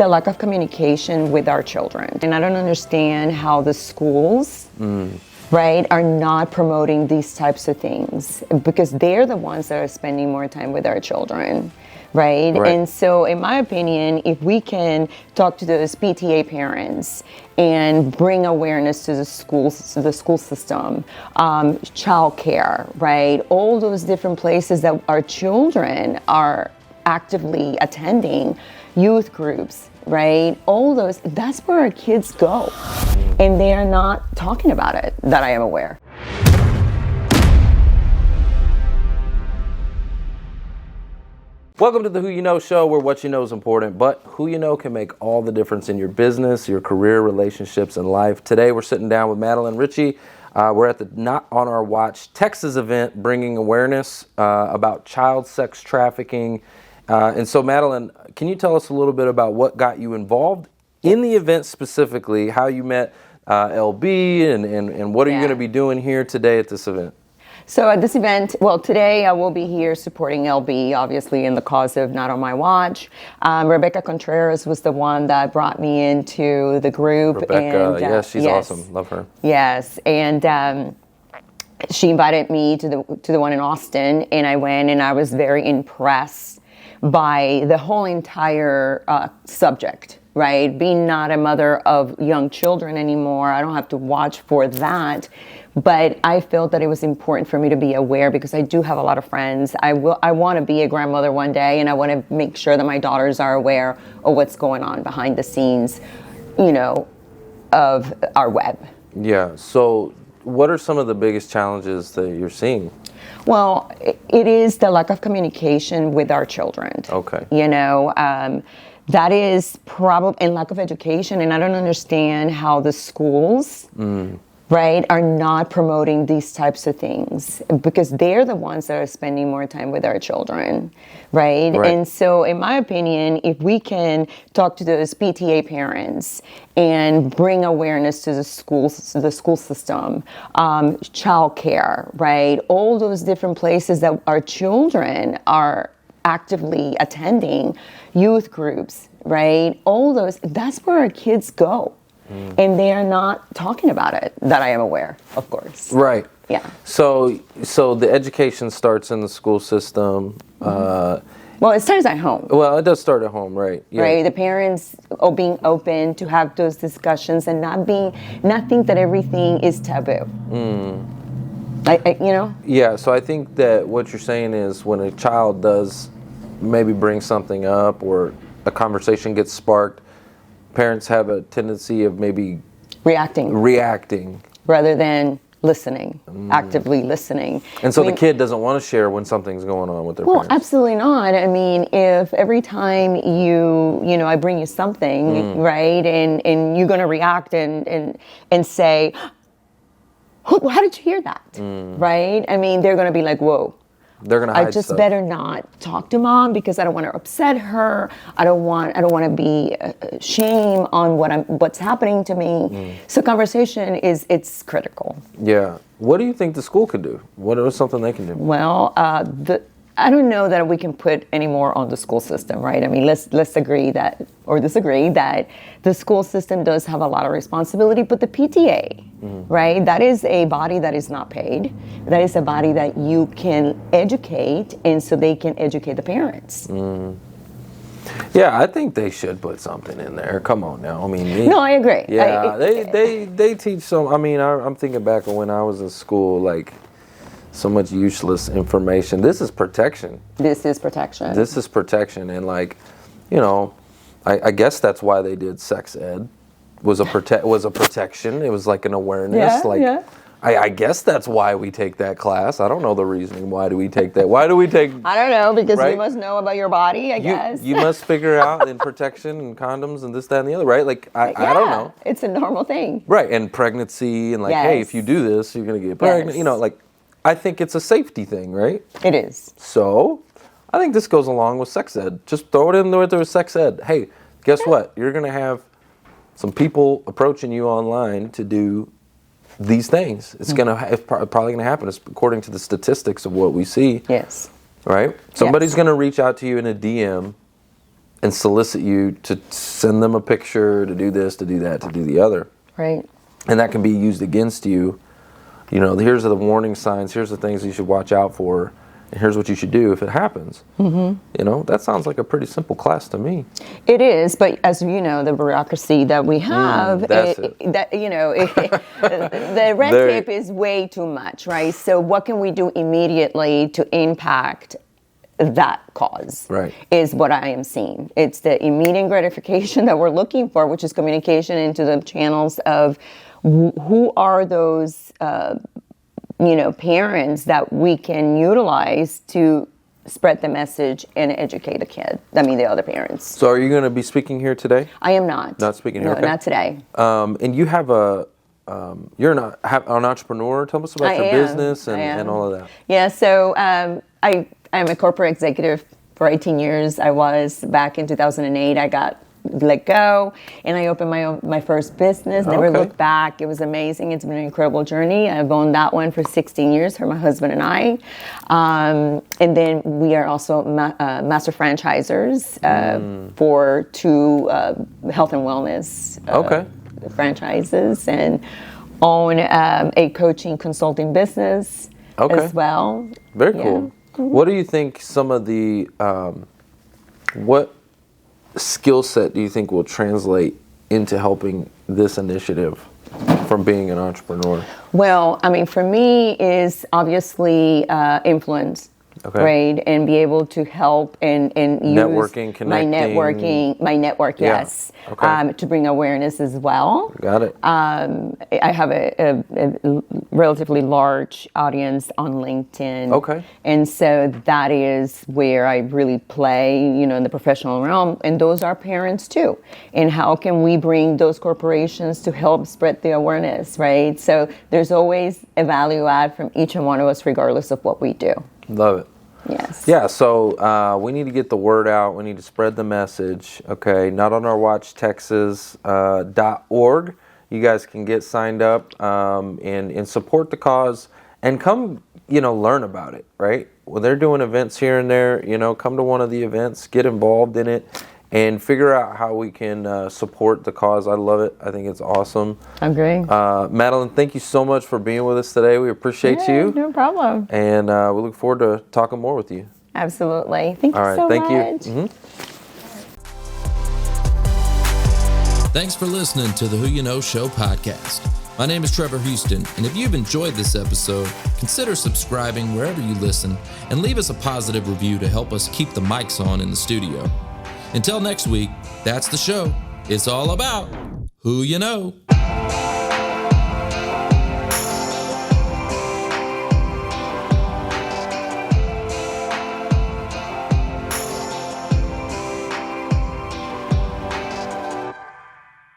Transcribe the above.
the lack of communication with our children. And I don't understand how the schools, right, are not promoting these types of things, because they're the ones that are spending more time with our children. Right? And so in my opinion, if we can talk to those PTA parents and bring awareness to the school system, childcare, right? All those different places that our children are actively attending, youth groups, right? All those, that's where our kids go. And they are not talking about it, that I am aware. Welcome to the Who You Know Show, where what you know is important, but who you know can make all the difference in your business, your career, relationships, and life. Today, we're sitting down with Madeline Ricci. We're at the Not On Our Watch Texas event, bringing awareness about child sex trafficking. And so, Madeline, can you tell us a little bit about what got you involved in the event specifically, how you met LB, and what are you going to be doing here today at this event? So at this event, well, today I will be here supporting LB, obviously, in the cause of Not On My Watch. Rebecca Contreras was the one that brought me into the group. Rebecca, yes, she's awesome. Love her. Yes, and she invited me to the one in Austin, and I went, and I was very impressed by the whole entire subject. Right? Being not a mother of young children anymore, I don't have to watch for that. But I felt that it was important for me to be aware, because I do have a lot of friends. I want to be a grandmother one day, and I want to make sure that my daughters are aware of what's going on behind the scenes, you know, of our web. Yeah. So what are some of the biggest challenges that you're seeing? Well, it is the lack of communication with our children. Okay. You know, that is probably, and lack of education. And I don't understand how the schools, right, are not promoting these types of things, because they're the ones that are spending more time with our children, right? And so in my opinion, if we can talk to those PTA parents and bring awareness to the school system, childcare, right? All those different places that our children are actively attending, youth groups, right? All those, that's where our kids go. And they are not talking about it, that I am aware, of course. Right. Yeah. So the education starts in the school system. Well, it starts at home. Well, it does start at home, right? Yeah. Right. The parents being open to have those discussions and not think that everything is taboo. You know? Yeah. So I think that what you're saying is, when a child does maybe bring something up, or a conversation gets sparked, parents have a tendency of maybe reacting rather than listening, actively listening. And so the kid doesn't want to share when something's going on with their parents. Well, absolutely not. I mean, if every time I bring you something, right, and you're going to react and say, how did you hear that? Right? I mean, they're going to be like, whoa. They're going to hide I just stuff. better not talk to mom, because I don't want to upset her. I don't want to be shame on what's happening to me. So conversation it's critical. Yeah. What do you think the school could do? What is something they can do? Well, I don't know that we can put any more on the school system, right? I mean, let's agree that, or disagree that, the school system does have a lot of responsibility, but the PTA, right? That is a body that is not paid. That is a body that you can educate, and so they can educate the parents. Yeah, I think they should put something in there. Come on now. I mean, no, I agree. Yeah, they teach some. I mean, I'm thinking back on when I was in school, like, so much useless information. This is protection. This is protection. And like, I guess that's why they did sex ed. Was a protection. It was like an awareness. I guess that's why we take that class. I don't know the reasoning. Why do we take that? I don't know, because you must know about your body, I guess. You must figure out in protection and condoms and this, that, and the other, right? Like, I don't know. It's a normal thing. Right, and pregnancy, and like, hey, if you do this, you're going to get pregnant. Yes. I think it's a safety thing, right? It is. So, I think this goes along with sex ed. Just throw it in there with sex ed. Hey, guess what? You're going to have some people approaching you online to do these things. It's probably going to happen, according to the statistics of what we see. Yes. Right? Somebody's going to reach out to you in a DM and solicit you to send them a picture, to do this, to do that, to do the other. Right. And that can be used against you. You know, here's the warning signs, here's the things you should watch out for, and here's what you should do if it happens. You know, that sounds like a pretty simple class to me. It is, but as you know, the bureaucracy that we have, the red tape is way too much, right? So what can we do immediately to impact that cause? Right. Is what I am seeing. It's the immediate gratification that we're looking for, which is communication into the channels of who are those, parents that we can utilize to spread the message and educate the other parents. So are you going to be speaking here today? I am not. Not speaking here? No, okay. Not today. And you have you're an entrepreneur. Tell us about your business and all of that. Yeah, so I'm a corporate executive for 18 years. I was back in 2008. I got let go, and I opened my first business. Never looked back. It was amazing. It's been an incredible journey. I've owned that one for 16 years for my husband and I. And then we are also master franchisors for 2 health and wellness franchises, and own a coaching consulting business as well. Very cool. What do you think some of the what skill set do you think will translate into helping this initiative from being an entrepreneur? Well, I mean, for me is obviously influence, right? And be able to help and use networking, connecting. my network, yes, to bring awareness as well. Got it. I have a relatively large audience on LinkedIn. Okay. And so that is where I really play, in the professional realm. And those are parents too. And how can we bring those corporations to help spread the awareness, right? So there's always a value add from each and one of us, regardless of what we do. Love it. Yes. Yeah, so we need to get the word out. We need to spread the message. Okay, Not On Our Watch Texas.org. You guys can get signed up and support the cause and come, learn about it, right? When they're doing events here and there, come to one of the events, get involved in it, and figure out how we can support the cause. I love it. I think it's awesome. I'm great. Madeline, thank you so much for being with us today. We appreciate you. No problem. And we look forward to talking more with you. Absolutely. Thank you so thank much. you. Thanks for listening to the Who You Know Show podcast. My name is Trevor Houston, and if you've enjoyed this episode, consider subscribing wherever you listen and leave us a positive review to help us keep the mics on in the studio. Until next week, that's the show. It's all about who you know.